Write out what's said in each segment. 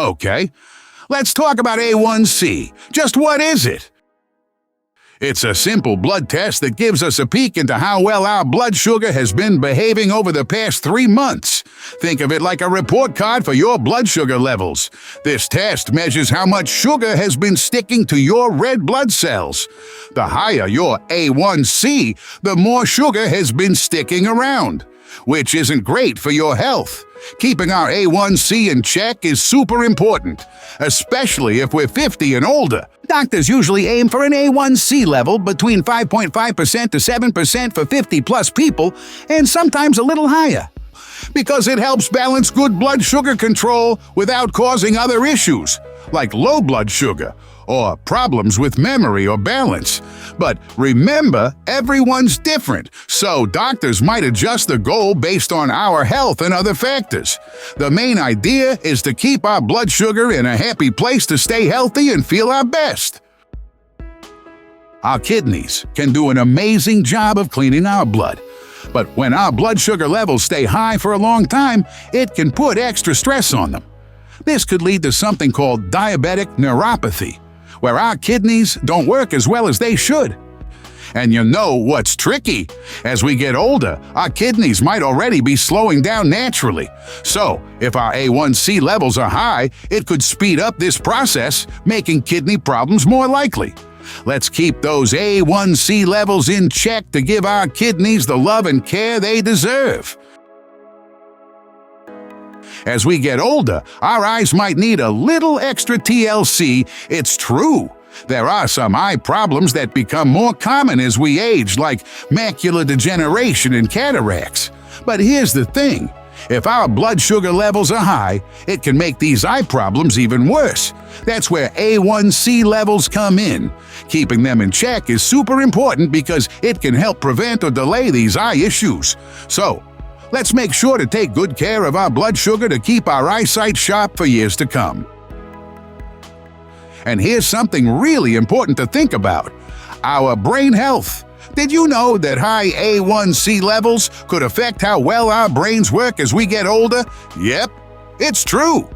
Okay, let's talk about A1C. Just what is it? It's a simple blood test that gives us a peek into how well our blood sugar has been behaving over the past 3 months. Think of it like a report card for your blood sugar levels. This test measures how much sugar has been sticking to your red blood cells. The higher your A1C, the more sugar has been sticking around, which isn't great for your health. Keeping our A1C in check is super important, especially if we're 50 and older. Doctors usually aim for an A1C level between 5.5% to 7% for 50-plus people, and sometimes a little higher, because it helps balance good blood sugar control without causing other issues, like low blood sugar or problems with memory or balance. But remember, everyone's different, so doctors might adjust the goal based on our health and other factors. The main idea is to keep our blood sugar in a happy place to stay healthy and feel our best. Our kidneys can do an amazing job of cleaning our blood. But when our blood sugar levels stay high for a long time, it can put extra stress on them. This could lead to something called diabetic neuropathy, where our kidneys don't work as well as they should. And you know what's tricky? As we get older, our kidneys might already be slowing down naturally. So, if our A1C levels are high, it could speed up this process, making kidney problems more likely. Let's keep those A1C levels in check to give our kidneys the love and care they deserve. As we get older, our eyes might need a little extra TLC. It's true. There are some eye problems that become more common as we age, like macular degeneration and cataracts. But here's the thing. If our blood sugar levels are high, it can make these eye problems even worse. That's where A1C levels come in. Keeping them in check is super important because it can help prevent or delay these eye issues. So, let's make sure to take good care of our blood sugar to keep our eyesight sharp for years to come. And here's something really important to think about: our brain health. Did you know that high A1C levels could affect how well our brains work as we get older? Yep, it's true.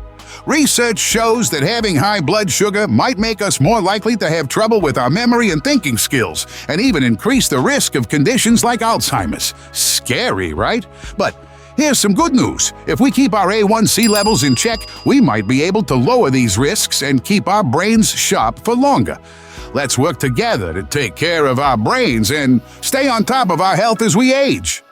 Research shows that having high blood sugar might make us more likely to have trouble with our memory and thinking skills, and even increase the risk of conditions like Alzheimer's. Scary, right? But here's some good news. If we keep our A1C levels in check, we might be able to lower these risks and keep our brains sharp for longer. Let's work together to take care of our brains and stay on top of our health as we age.